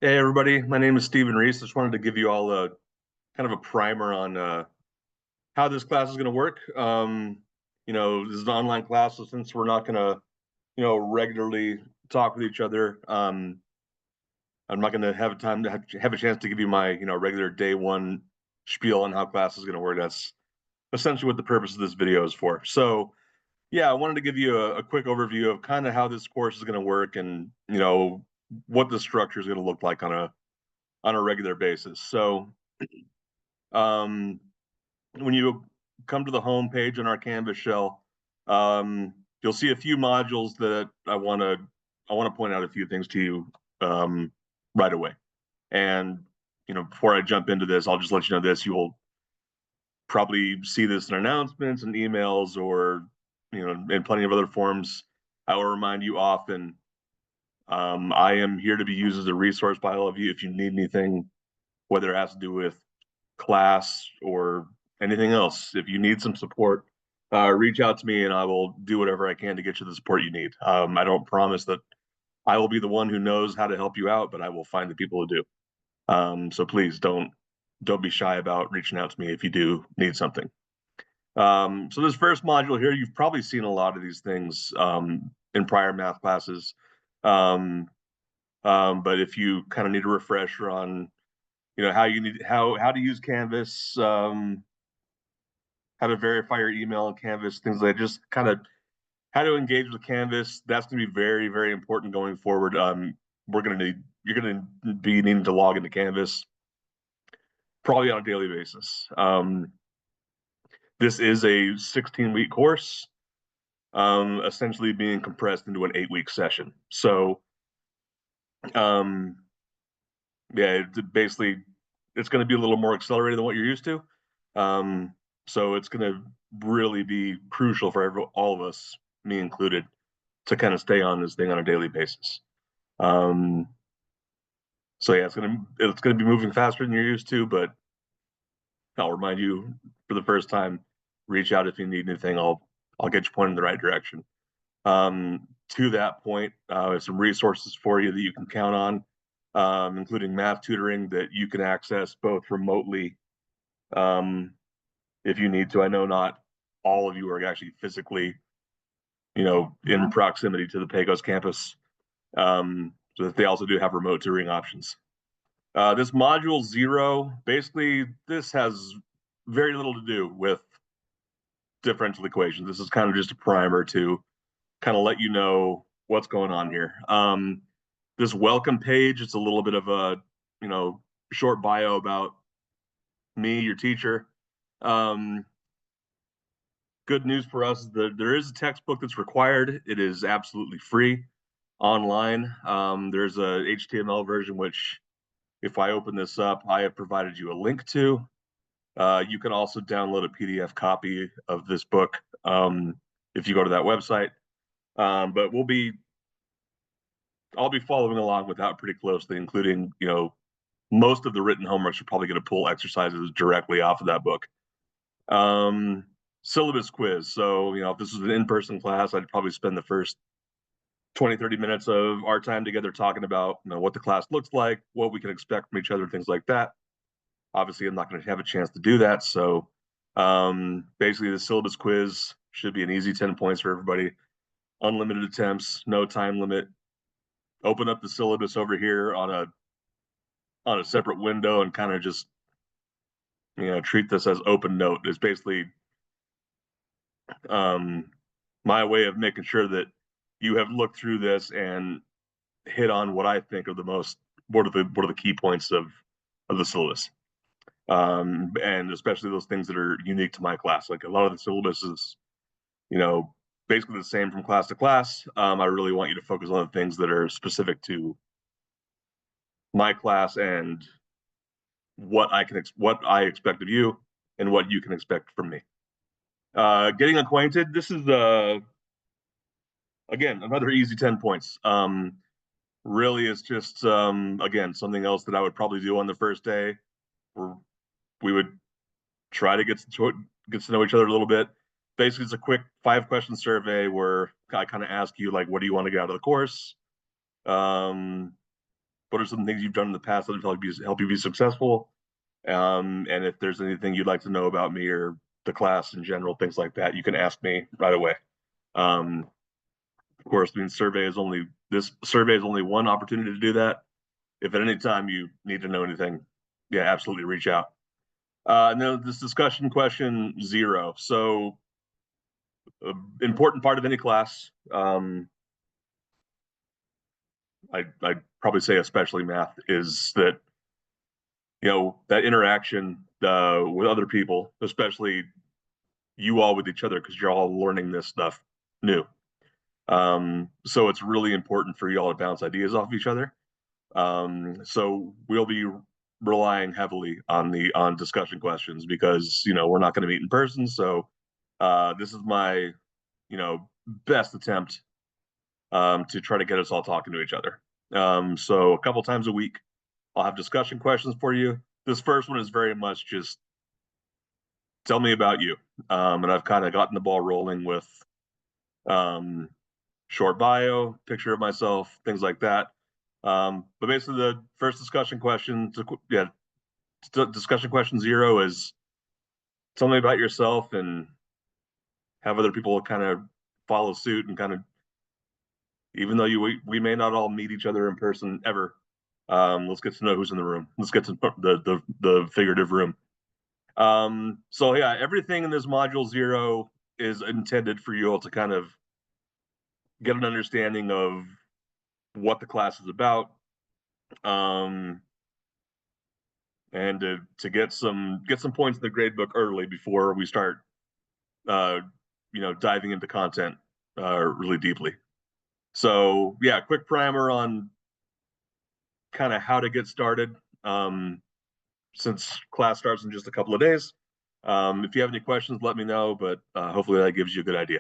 Hey everybody, my name is Stephen Reese. Just wanted to give you all a kind of a primer on how this class is going to work. This is an online class, so since we're not going to, regularly talk with each other, I'm not going to have time to have a chance to give you my, regular day one spiel on how class is going to work. That's essentially what the purpose of this video is for. So, yeah, I wanted to give you a quick overview of kind of how this course is going to work and, what the structure is going to look like on a regular basis. So, Um, when you come to the home page on our Canvas shell, you'll see a few modules that I want to point out a few things to you right away. And before I jump into this, I'll just let you know this: you will probably see this in announcements and emails, or in plenty of other forms. I will remind you often. I am here to be used as a resource by all of you if you need anything, whether it has to do with class or anything else. If you need some support, reach out to me and I will do whatever I can to get you the support you need. I don't promise that I will be the one who knows how to help you out, but I will find the people who do. So please don't be shy about reaching out to me if you do need something. So this first module here, you've probably seen a lot of these things in prior math classes. Um, but if you kind of need a refresher on how to use Canvas, how to verify your email on Canvas, things like that. Just kind of how to engage with Canvas. That's going to be very, very important going forward. You're going to be needing to log into Canvas probably on a daily basis. This is a 16-week course, essentially being compressed into an 8-week session. So, um, yeah, basically, it's going to be a little more accelerated than what you're used to. Um, so it's going to really be crucial for all of us, me included, to kind of stay on this thing on a daily basis. Um, so yeah, it's gonna be moving faster than you're used to, but I'll remind you for the first time, reach out if you need anything. I'll get you pointed in the right direction. To that point, some resources for you that you can count on, including math tutoring that you can access both remotely um, if you need to. I know not all of you are actually physically, in proximity to the Pecos campus. So that they also do have remote tutoring options. This module zero, basically, this has very little to do with differential equations. This is kind of just a primer to kind of let you know what's going on here. This welcome page, it's a little bit of a, you know, short bio about me, your teacher. Um, Good news for us is that there is a textbook that's required. It is absolutely free online. There's a HTML version, which if I open this up, I have provided you a link to. You can also download a PDF copy of this book if you go to that website. But I'll be following along with that pretty closely, including, most of the written homeworks are probably going to pull exercises directly off of that book. Um, Syllabus quiz. So, if this was an in-person class, I'd probably spend the first 20, 30 minutes of our time together talking about, what the class looks like, what we can expect from each other, things like that. Obviously, I'm not going to have a chance to do that. So basically, the syllabus quiz should be an easy 10 points for everybody. Unlimited attempts, no time limit. Open up the syllabus over here on a separate window and kind of just treat this as open note. It's basically um, my way of making sure that you have looked through this and hit on what I think are the most what are the key points of the syllabus. And especially those things that are unique to my class. Like a lot of the syllabus is, you know, basically the same from class to class. I really want you to focus on the things that are specific to my class and what I expect of you and what you can expect from me. Getting acquainted. This is again another easy 10 points. Really, it's just again something else that I would probably do on the first day. Where we would try to get to know each other a little bit. Basically, it's a quick 5-question survey where I kind of ask you like, what do you want to get out of the course? Um, what are some things you've done in the past that have help you be successful? And if there's anything you'd like to know about me or the class in general, things like that, you can ask me right away. Of course, I mean, this survey is only one opportunity to do that. If at any time you need to know anything, yeah, absolutely reach out. And then this discussion question 0. So, important part of any class. I'd probably say, especially math, is that that interaction with other people, especially you all with each other, because you're all learning this stuff new. So it's really important for you all to bounce ideas off each other. So we'll be relying heavily on discussion questions because we're not going to meet in person. So this is my best attempt to try to get us all talking to each other. So a couple times a week, I'll have discussion questions for you. This first one is very much just tell me about you. And I've kind of gotten the ball rolling with short bio, picture of myself, things like that. But basically, the first discussion question, discussion question 0 is tell me about yourself, and have other people kind of follow suit and kind of, even though we may not all meet each other in person ever, let's get to know who's in the room. Let's get to the figurative room. So yeah, everything in this module 0 is intended for you all to kind of get an understanding of what the class is about, and to get some points in the grade book early before we start diving into content really deeply. So yeah, quick primer on kind of how to get started, since class starts in just a couple of days. If you have any questions, let me know, but hopefully that gives you a good idea.